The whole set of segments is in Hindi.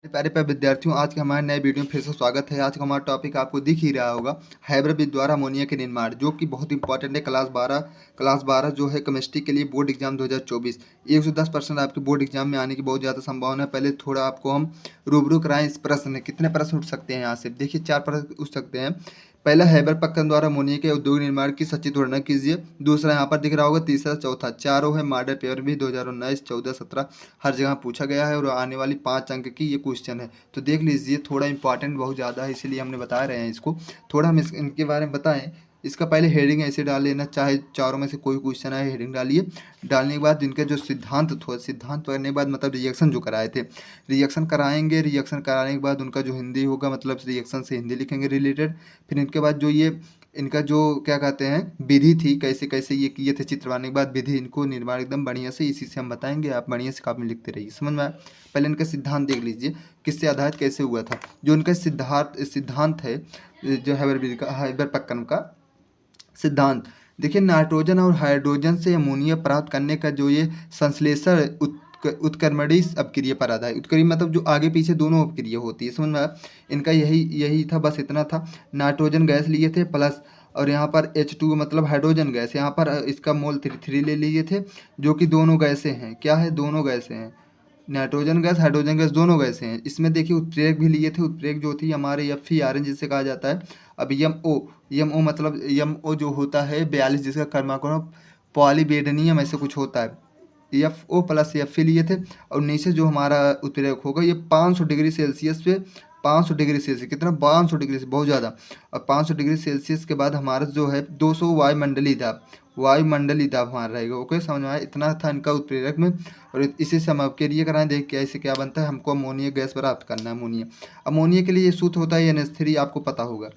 प्यारे प्यारे विद्यार्थियों, आज के हमारे नए वीडियो में फिर से स्वागत है। आज का हमारा टॉपिक आपको दिख ही रहा होगा, हाइब्रिड द्वारा अमोनिया के निर्माण, जो कि बहुत इंपॉर्टेंट है। क्लास 12 जो है केमिस्ट्री के लिए बोर्ड एग्जाम 2024 110% आपके बोर्ड एग्जाम में आने की बहुत ज़्यादा संभावना है। पहले थोड़ा आपको हम रूबरू कराएं इस प्रश्न, कितने प्रश्न उठ सकते हैं यहाँ से। देखिए 4 प्रश्न उठ सकते हैं। पहला, हैबर-पक्कन द्वारा अमोनिया के औद्योगिक निर्माण की सचित्र वर्णना कीजिए। दूसरा यहाँ पर दिख रहा होगा, तीसरा, चौथा। चारों है मॉडल पेपर भी 2019, 14, 17 हर जगह पूछा गया है और आने वाली 5 अंक की ये क्वेश्चन है। तो देख लीजिए, थोड़ा इंपॉर्टेंट बहुत ज़्यादा है, इसीलिए हमने बता रहे हैं इसको। थोड़ा हम इनके बारे में बताएं। इसका पहले हेडिंग ऐसे डाल लेना, चाहे चारों में से कोई क्वेश्चन आए हेडिंग डालिए। डालने के बाद इनके जो सिद्धांत करने के बाद मतलब रिएक्शन जो कराए थे, रिएक्शन कराएंगे। रिएक्शन कराने के बाद उनका जो हिंदी होगा, मतलब रिएक्शन से हिंदी लिखेंगे रिलेटेड। फिर इनके बाद जो ये इनका जो क्या कहते हैं विधि थी, कैसे कैसे ये किए थे, चित्र बनाने के बाद विधि, इनको निर्माण एकदम बढ़िया से इसी से हम बताएंगे। आप बढ़िया से कॉपी में लिखते रहिए, समझ में आया। पहले इनका सिद्धांत देख लीजिए, किससे आधारित कैसे हुआ था। जो इनका सिद्धांत है, जो हाइबर पक्कन का सिद्धांत, देखिए नाइट्रोजन और हाइड्रोजन से अमोनिया प्राप्त करने का जो ये संश्लेषण उत्क्रमणीय अपक्रिया पर आधारित। उत्क्रमणीय मतलब जो आगे पीछे दोनों अपक्रिया होती है, समझ में आया। इनका यही यही था, बस इतना था। नाइट्रोजन गैस लिए थे प्लस, और यहाँ पर H2 मतलब हाइड्रोजन गैस, यहाँ पर इसका मोल 3 ले लिए थे, जो कि दोनों गैसें हैं। क्या है, दोनों गैसें हैं। नाइट्रोजन गैस, हाइड्रोजन गैस दोनों गैसें हैं। इसमें देखिए उत्प्रेरक भी लिए थे। उत्प्रेरक जो थी हमारे FeRN जिसे कहा जाता है। अब यम ओ मतलब यम ओ जो होता है 42, जिसका क्रमांक पॉलीबेडनियम ऐसे कुछ होता है। FO प्लस Fe लिए थे। और नीचे जो हमारा उत्प्रेरक होगा, ये 500 डिग्री सेल्सियस पे, 500 डिग्री सेल्सियस कितना, 500 डिग्री से बहुत ज़्यादा। और 500 डिग्री सेल्सियस के बाद हमारा जो है 200 वायुमंडलीय दाब हमारा रहेगा। ओके, समझ में आया। इतना था इनका उत्प्रेरक में। और इसी से हम अब के लिए कराएं, देख के ऐसे क्या बनता है। हमको अमोनिया गैस प्राप्त करना है। अमोनिया के लिए ये सूत्र होता है NH3, आपको पता होगा।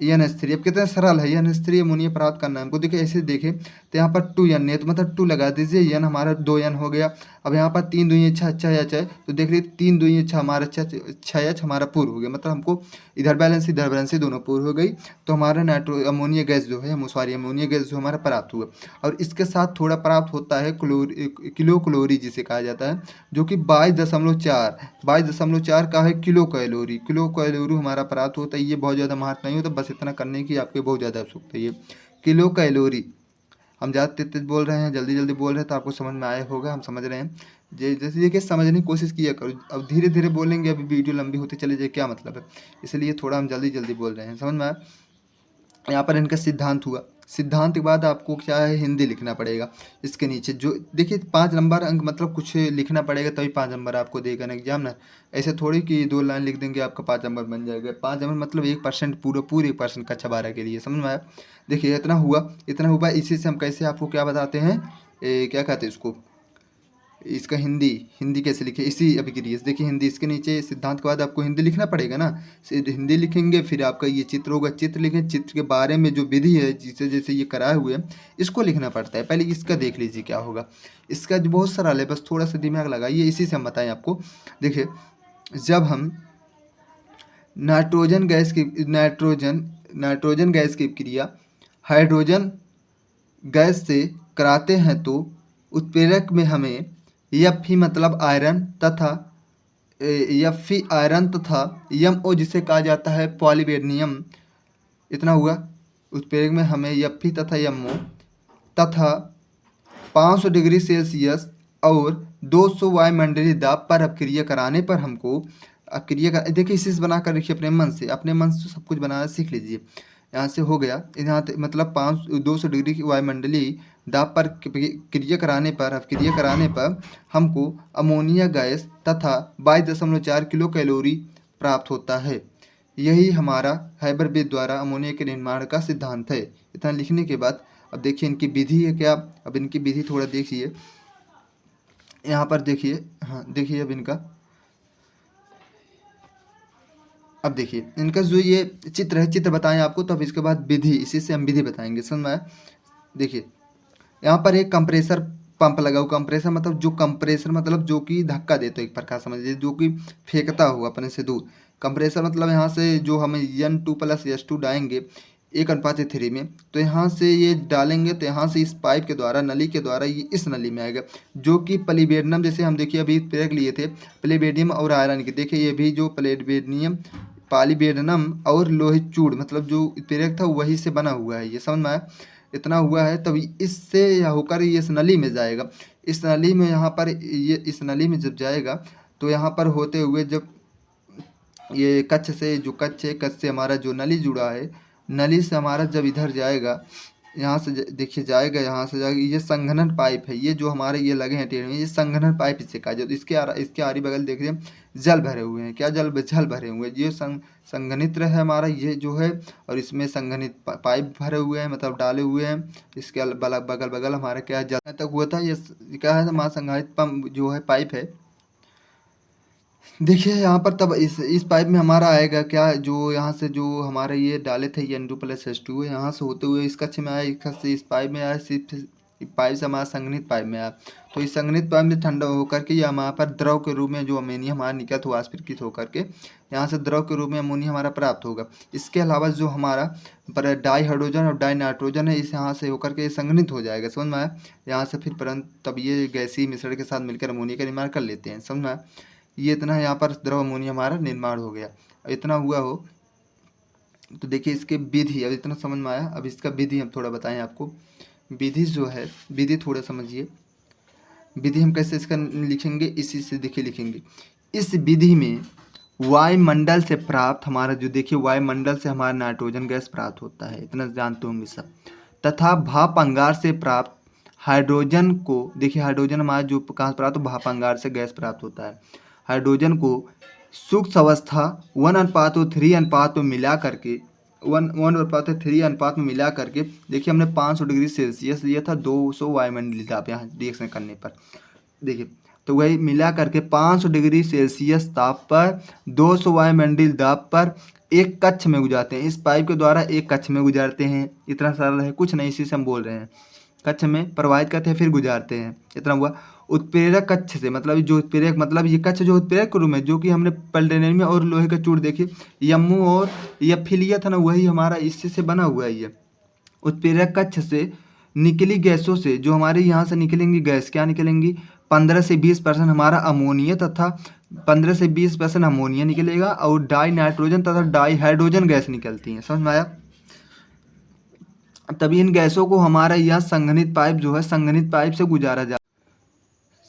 NH3 अब कितना सरल है, NH3 अमोनिया प्राप्त करना है हमको। देखिए ऐसे देखें तो यहाँ पर 2N है, तो मतलब 2 लगा दीजिए, N हमारा 2N हो गया। अब यहाँ पर 3 दूनी 6, 6 है, तो देख लीजिए 3 दूनी 6 हमारा 6H हमारा पूर्व हो गया। मतलब हमको इधर बैलेंस दोनों पूर्व हो गई। तो हमारा अमोनिया गैस जो है, अमोनिया गैस जो हमारा प्राप्त हुआ। और इसके साथ थोड़ा प्राप्त होता है किलो क्लोरी जिसे कहा जाता है, जो कि 22.4 का है किलो कैलोरी हमारा प्राप्त होता है। ये बहुत ज़्यादा महत्व नहीं होता, बस इतना करने की आपके बहुत ज़्यादा आवश्यकता है। ये किलो कैलोरी, हम ज़्यादा तेज तेज बोल रहे हैं, जल्दी जल्दी बोल रहे हैं, तो आपको समझ में आया होगा, हम समझ रहे हैं। जैसे देखिए समझने की कोशिश किया करो। अब धीरे धीरे बोलेंगे, अभी वीडियो लंबी होती चली जाए, क्या मतलब है। इसलिए थोड़ा हम जल्दी जल्दी बोल रहे हैं, समझ में आया। यहाँ पर इनका सिद्धांत हुआ। सिद्धांत के बाद आपको क्या है, हिंदी लिखना पड़ेगा। इसके नीचे जो देखिए 5 नंबर अंक, मतलब कुछ लिखना पड़ेगा तभी 5 नंबर आपको देगा ना एग्जाम ना। ऐसे थोड़ी कि 2 लाइन लिख देंगे आपका 5 नंबर बन जाएगा। 5 नंबर मतलब 1% पूरे 1% कक्षा 12 के लिए, समझ में आया। देखिए इतना हुआ। इसी से हम कैसे आपको क्या बताते हैं, क्या कहते हैं इसको, इसका हिंदी कैसे लिखे, इसी अभिक्रिया से। देखिए हिंदी, इसके नीचे सिद्धांत के बाद आपको हिंदी लिखना पड़ेगा ना। हिंदी लिखेंगे, फिर आपका ये चित्र होगा, चित्र लिखें। चित्र के बारे में जो विधि है, जिसे जैसे ये कराए हुए हैं, इसको लिखना पड़ता है। पहले इसका देख लीजिए क्या होगा। इसका जो बहुत सरल है, बस थोड़ा सा दिमाग लगाइए, इसी से हम बताएं आपको। देखिए जब हम नाइट्रोजन गैस की क्रिया हाइड्रोजन गैस से कराते हैं, तो उत्प्रेरक में हमें Fe मतलब आयरन तथा MO जिसे कहा जाता है पॉलीबेडनियम, इतना हुआ। उत्प्रेरक में हमें Fe तथा MO तथा 500 डिग्री सेल्सियस और 200 वायुमंडलीय दाब पर अपक्रिया कराने पर हमको देखिए इसी से बनाकर रखिए अपने मन से सब कुछ बनाना सीख लीजिए। यहाँ से हो गया, यहाँ मतलब 200 डिग्री की वायुमंडलीय दाब पर अपक्रिया कराने पर हमको अमोनिया गैस तथा 22.4 किलो कैलोरी प्राप्त होता है। यही हमारा हाइब्रिड द्वारा अमोनिया के निर्माण का सिद्धांत है। इतना लिखने के बाद अब देखिए इनकी विधि है क्या। अब इनकी विधि थोड़ा देखिए, यहाँ पर देखिए, हाँ देखिए अब देखिए इनका जो ये चित्र है, चित्र बताएं आपको, तो अब इसके बाद विधि, इसी से हम विधि बताएंगे, समझ में आया। देखिए यहाँ पर एक कंप्रेसर पंप लगा हुआ। कंप्रेसर मतलब जो कि धक्का देता है, एक प्रकार समझिए, जो कि फेंकता हुआ अपने से दूर। कंप्रेसर मतलब यहाँ से जो हमें N2 + H2 डालेंगे, 1:3 में। तो यहाँ से ये डालेंगे तो यहाँ से इस पाइप के द्वारा, नली के द्वारा ये इस नली में आएगा, जो कि प्लीबेडियम, जैसे हम देखिए अभी प्रेरक लिए थे प्लीबेडियम और आयरन के, देखिए ये भी जो प्लीबेडियम पॉलीबेडनम और लोहे चूड़, मतलब जो प्रेरक था वही से बना हुआ है, ये समझ में आया। इतना हुआ है, तब इससे यह होकर ये इस नली में जाएगा। इस नली में यहाँ पर ये इस नली में जब जाएगा तो यहाँ पर होते हुए जब ये कच्छ से, जो कच्छ है, कच्छ से हमारा जो नली जुड़ा है, नली से हमारा जब इधर जाएगा, यहाँ से देखिए जाएगा, यहाँ से जाएगा, ये संघनन पाइप है, ये जो हमारे ये लगे हैं टेढ़ में, ये संघनन पाइप इससे कहा जाता है। इसके आरी बगल देखिए जल भरे हुए हैं, क्या जल भरे हुए हैं, ये संघनित्र है हमारा ये जो है, और इसमें संघनित पाइप भरे हुए हैं, मतलब डाले हुए हैं। इसके बगल बगल हमारा क्या जल तक हुआ था, ये क्या है हमारा संघनित पंप जो है पाइप है। देखिए यहाँ पर तब इस पाइप में हमारा आएगा क्या, जो यहाँ से जो हमारे ये डाले थे ये N2+H2 यहाँ से होते हुए इस कक्ष में आया, इस कक्ष से इस पाइप में आया, सिर्फ पाइप से हमारा संघनित पाइप में आया। तो इस संघनित पाइप में ठंडा होकर के ये हमारे पर द्रव के रूप में जो अमोनिया हमारा निकट वाष्पीकृत होकर के यहाँ से द्रव के रूप में अमोनिया हमारा प्राप्त होगा। इसके अलावा जो हमारा पर डाई हाइड्रोजन और डाई नाइट्रोजन है, इस यहाँ से होकर के संघनित हो जाएगा, समझ में आया। यहाँ से फिर तब ये गैसीय मिश्रण के साथ मिलकर अमोनिया का निर्माण कर लेते हैं, समझ में आया। ये इतना यहाँ पर द्रव अमोनिया हमारा निर्माण हो गया। इतना हुआ हो तो देखिए इसके विधि, अब इतना समझ में आया, अब इसका विधि हम थोड़ा बताएं आपको। विधि जो है, विधि थोड़ा समझिए। विधि हम कैसे इसका लिखेंगे, इसी से देखिए लिखेंगे। इस विधि में वायुमंडल से प्राप्त हमारा जो देखिए वायुमंडल से हमारा नाइट्रोजन गैस प्राप्त होता है, इतना जानते होंगे सब, तथा भाप अंगार से प्राप्त हाइड्रोजन को, देखिए हाइड्रोजन हमारा जो कहाँ से प्राप्त, भाप अंगार से गैस प्राप्त होता है। हाइड्रोजन को सूक्ष्म अवस्था 1:3 अनुपात में मिला करके 1:3 अनुपात में मिला करके, देखिए हमने 500 डिग्री सेल्सियस लिया था, 200 वायुमंडलीय ताप यहाँ रिएक्शन करने पर, देखिए तो वही मिला करके 500 डिग्री सेल्सियस ताप पर 200 वायुमंडलीय दाब पर एक कक्ष में गुजारते हैं। इस पाइप के द्वारा एक कक्ष में गुजारते हैं, इतना सरल है, कुछ नहीं, इसी से हम बोल रहे हैं। कक्ष में प्रवाहित करते हैं फिर गुजारते हैं, इतना हुआ। उत्प्रेरक कक्ष से, मतलब जो उत्प्रेरक, मतलब ये कक्ष जो उत्प्रेरक रूम है, जो कि हमने प्लैटिनम और लोहे का चूड़ देखिए यम्मू और यह फिलिया था ना, वही हमारा इससे से बना हुआ है। ये उत्प्रेरक कक्ष से निकली गैसों से, जो हमारे यहाँ से निकलेंगी गैस, क्या निकलेंगी, 15 से 20% हमारा अमोनिया तथा 15 से 20% अमोनिया निकलेगा, और डाई नाइट्रोजन तथा डाई हाइड्रोजन गैस निकलती हैं, समझ में आया। तभी इन गैसों को हमारा यह संघनित पाइप जो है, संघनित पाइप से गुजारा जा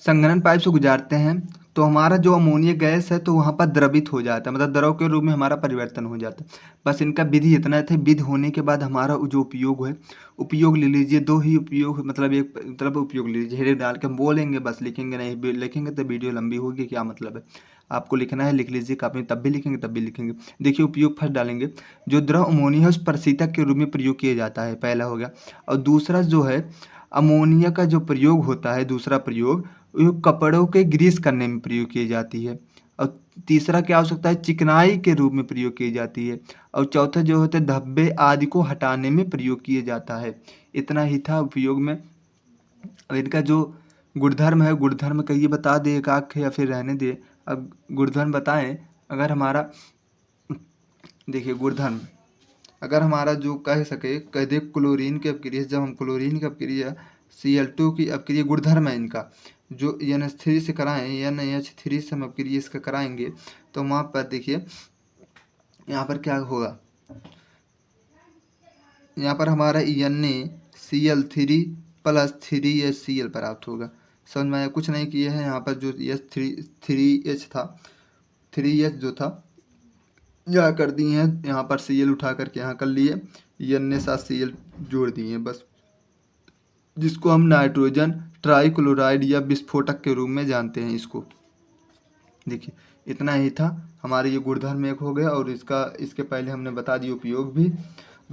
संघनन पाइप से गुजारते हैं, तो हमारा जो अमोनिया गैस है तो वहाँ पर द्रवित हो जाता है, मतलब द्रव के रूप में हमारा परिवर्तन हो जाता है। बस इनका विधि इतना था। विधि होने के बाद हमारा जो उपयोग है, उपयोग ले लीजिए, दो ही उपयोग, मतलब एक मतलब उपयोग ले लीजिए, हेडर डाल के हम बोलेंगे बस, लिखेंगे नहीं, लिखेंगे तो वीडियो लंबी होगी, क्या मतलब है। आपको लिखना है, लिख लीजिए कापी में, तब भी लिखेंगे तब भी लिखेंगे। देखिए उपयोग फर्स्ट डालेंगे, जो द्रव अमोनिया है उस प्रशीतक के रूप में प्रयोग किया जाता है, पहला हो गया। और दूसरा जो है अमोनिया का जो प्रयोग होता है, दूसरा प्रयोग वो कपड़ों के ग्रीस करने में प्रयोग की जाती है। और तीसरा क्या हो सकता है, चिकनाई के रूप में प्रयोग की जाती है। और चौथा जो होता है धब्बे आदि को हटाने में प्रयोग किया जाता है। इतना ही था उपयोग में। अब इनका जो गुणधर्म है, गुणधर्म कहिए बता दे, एक आख या फिर रहने दे। अब गुणधर्म बताएं, अगर हमारा देखिए गुणधर्म, अगर हमारा जो कह सके, कह दे क्लोरीन की अपक्रिया, जब हम क्लोरीन की अपक्रिया Cl2 की अपक्रिया, गुणधर्म है इनका, जो NH3 से कराएं, NH3 से हम अपक्रिया इसका कराएंगे, तो वहाँ पर देखिए यहाँ पर क्या होगा, यहाँ पर हमारा NaCl3+3HCl प्राप्त होगा। समझ में आया, कुछ नहीं किया है, यहाँ पर जो H3H था, 3H जो था यहाँ कर दिए हैं, यहाँ पर Cl उठा करके यहाँ कर लिए, Na साथ Cl जोड़ दिए बस, जिसको हम नाइट्रोजन ट्राइक्लोराइड या विस्फोटक के रूप में जानते हैं इसको। देखिए इतना ही था, हमारे ये गुणधर्म एक हो गया। और इसके पहले हमने बता दिया उपयोग भी,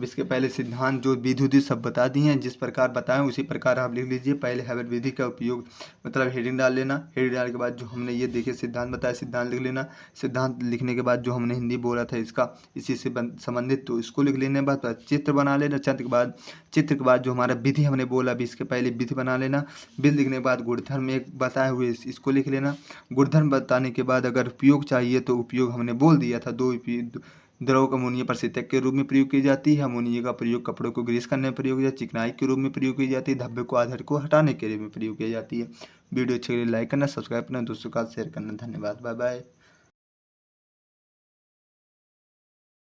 इसके पहले सिद्धांत जो विधि सब बता दिए हैं, जिस प्रकार बताएं उसी प्रकार आप लिख लीजिए। पहले हैबेट विधि का उपयोग, मतलब हेडिंग डाल लेना, हेडिंग डालने के बाद जो हमने ये देखिए सिद्धांत बताया, सिद्धांत लिख लेना। सिद्धांत लिखने के बाद जो हमने हिंदी बोला था इसका, इसी से संबंधित, तो इसको लिख लेने के बाद चित्र बना लेना। चित्र के बाद जो हमारा विधि हमने बोला, अभी इसके पहले विधि बना लेना। विधि लिखने के बाद गुणधर्म एक बताए हुए इसको लिख लेना। गुणधर्म बताने के बाद अगर उपयोग चाहिए तो उपयोग हमने बोल दिया था, द्रव अमोनिया प्रतिषेधक के रूप में प्रयोग की जाती है। अमोनिया का प्रयोग कपड़ों को ग्रीस करने में प्रयोग किया जाता है, चिकनाई के रूप में प्रयोग की जाती है, धब्बे को आधार को हटाने के रूप में प्रयोग की जाती है। वीडियो अच्छी लगे लाइक करना, सब्सक्राइब करना, दोस्तों के साथ शेयर करना। धन्यवाद, बाय बाय।